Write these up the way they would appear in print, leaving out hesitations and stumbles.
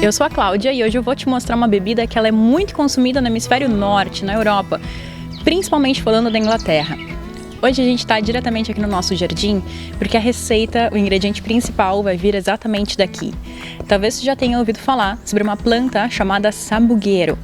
Eu sou a Cláudia e hoje eu vou te mostrar uma bebida que ela é muito consumida no hemisfério norte, na Europa, principalmente falando da Inglaterra. Hoje a gente está diretamente aqui no nosso jardim porque a receita, o ingrediente principal vai vir exatamente daqui. Talvez você já tenha ouvido falar sobre uma planta chamada sabugueiro.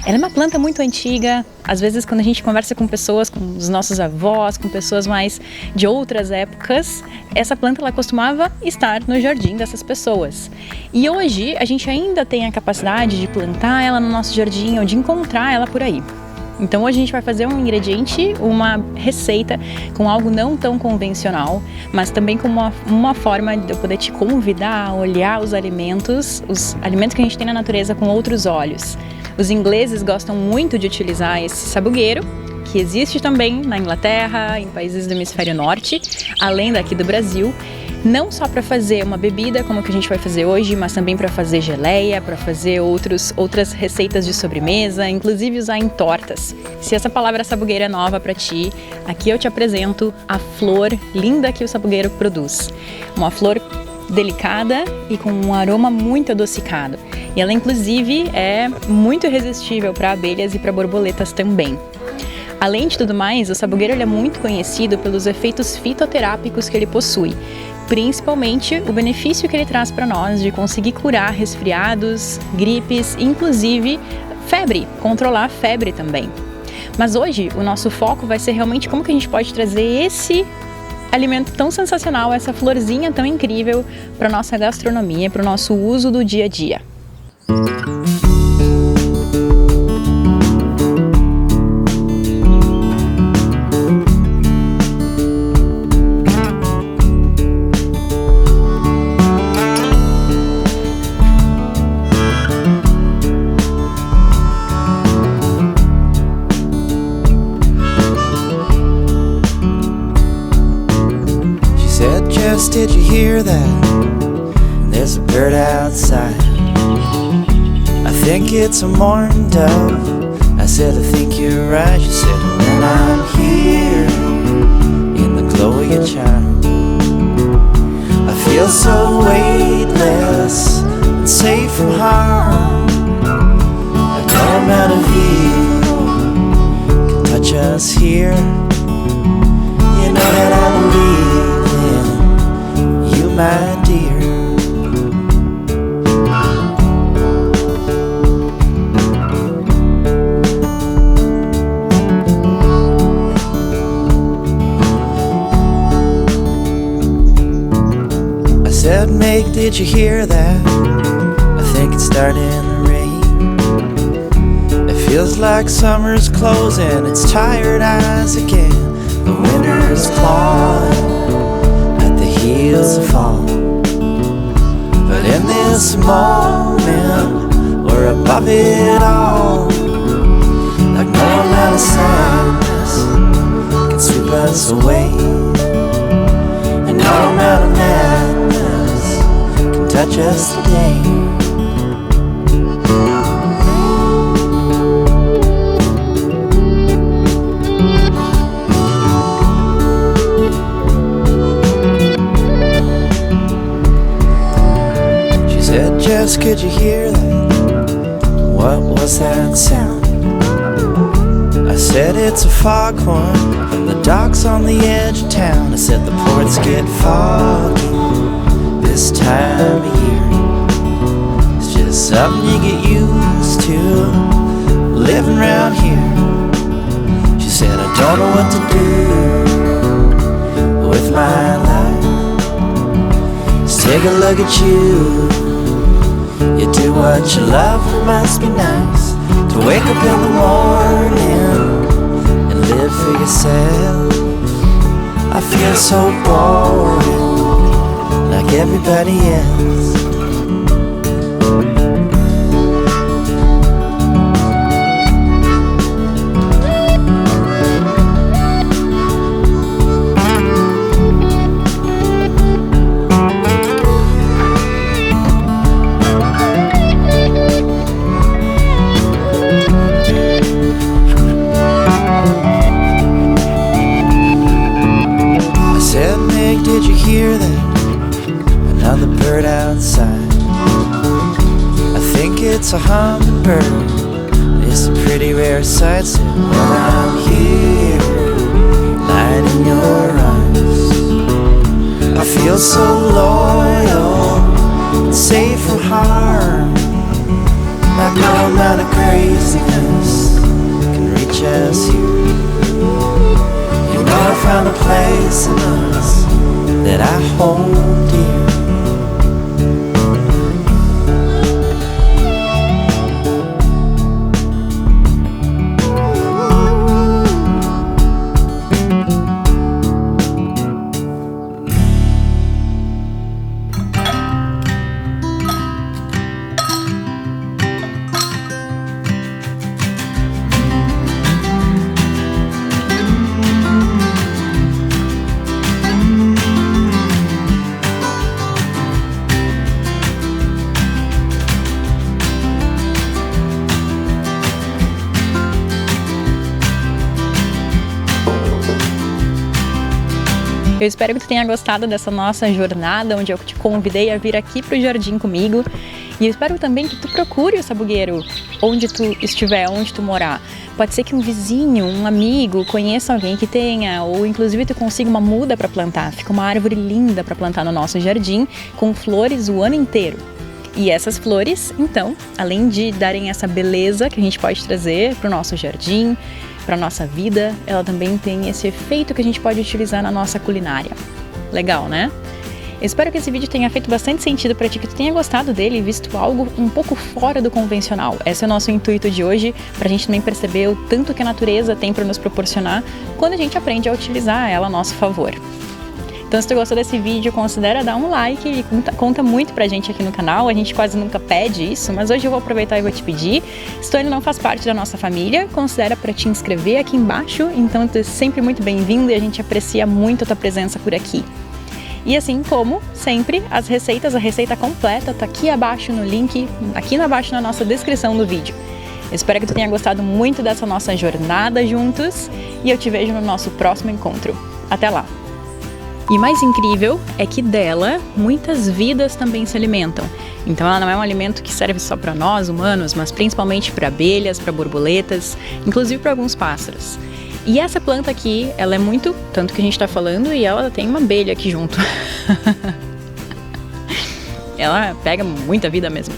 Ela é uma planta muito antiga, às vezes quando a gente conversa com pessoas, com os nossos avós, com pessoas mais de outras épocas, essa planta ela costumava estar no jardim dessas pessoas. E hoje a gente ainda tem a capacidade de plantar ela no nosso jardim ou de encontrar ela por aí. Então hoje a gente vai fazer um ingrediente, uma receita com algo não tão convencional, mas também com uma forma de eu poder te convidar a olhar os alimentos que a gente tem na natureza com outros olhos. Os ingleses gostam muito de utilizar esse sabugueiro, que existe também na Inglaterra, em países do hemisfério norte, além daqui do Brasil, não só para fazer uma bebida como que a gente vai fazer hoje, mas também para fazer geleia, para fazer outras receitas de sobremesa, inclusive usar em tortas. Se essa palavra sabugueiro é nova para ti, aqui eu te apresento a flor linda que o sabugueiro produz. Uma flor delicada e com um aroma muito adocicado. E ela inclusive é muito irresistível para abelhas e para borboletas também. Além de tudo mais, o sabugueiro ele é muito conhecido pelos efeitos fitoterápicos que ele possui, principalmente o benefício que ele traz para nós de conseguir curar resfriados, gripes, inclusive febre, controlar a febre também. Mas hoje o nosso foco vai ser realmente como que a gente pode trazer esse alimento tão sensacional, essa florzinha tão incrível para a nossa gastronomia, para o nosso uso do dia a dia. Did you hear that? There's a bird outside. I think it's a mourning dove. I said, I think you're right. She said, when I'm here in the glow of your charm, I feel so weightless and safe from harm. I know amount of evil can touch us here. You know that I believe in my dear. I said, Meg, did you hear that? I think it's starting to rain. It feels like summer's closing its tired eyes again. The winter's clawing heels of fall, but in this moment we're above it all. Like no amount of sadness can sweep us away, and no amount of madness can touch us today. Jess, could you hear that? What was that sound? I said it's a foghorn from the docks on the edge of town. I said the ports get foggy this time of year. It's just something you get used to living around here. She said, I don't know what to do with my life. Let's take a look at you. You do what you love, it must be nice to wake up in the morning and live for yourself. I feel so boring, like everybody else. Did you hear that? Another bird outside. I it's a hummingbird. It's a pretty rare sight, so when I'm here, light in your eyes, I feel so loyal and safe from harm. Like no amount of craziness can reach us here. You know I found a place in us that I hold dear. Eu espero que tu tenha gostado dessa nossa jornada, onde eu te convidei a vir aqui pro jardim comigo. E eu espero também que tu procure o sabugueiro onde tu estiver, onde tu morar. Pode ser que um vizinho, um amigo conheça alguém que tenha, ou inclusive tu consiga uma muda para plantar. Fica uma árvore linda para plantar no nosso jardim, com flores o ano inteiro. E essas flores, então, além de darem essa beleza que a gente pode trazer para o nosso jardim, para a nossa vida, ela também tem esse efeito que a gente pode utilizar na nossa culinária. Legal, né? Eu espero que esse vídeo tenha feito bastante sentido para ti, que tu tenha gostado dele e visto algo um pouco fora do convencional. Esse é o nosso intuito de hoje, para a gente também perceber o tanto que a natureza tem para nos proporcionar quando a gente aprende a utilizar ela a nosso favor. Então, se tu gostou desse vídeo, considera dar um like, ele conta muito pra gente aqui no canal, a gente quase nunca pede isso, mas hoje eu vou aproveitar e vou te pedir. Se tu ainda não faz parte da nossa família, considera para te inscrever aqui embaixo, então tu é sempre muito bem-vindo e a gente aprecia muito a tua presença por aqui. E assim como sempre, as receitas, a receita completa tá aqui abaixo no link, aqui abaixo na nossa descrição do vídeo. Eu espero que tu tenha gostado muito dessa nossa jornada juntos e eu te vejo no nosso próximo encontro. Até lá! E mais incrível é que dela, muitas vidas também se alimentam. Então ela não é um alimento que serve só para nós, humanos, mas principalmente para abelhas, para borboletas, inclusive para alguns pássaros. E essa planta aqui, ela é muito, tanto que a gente está falando, e ela tem uma abelha aqui junto. Ela pega muita vida mesmo.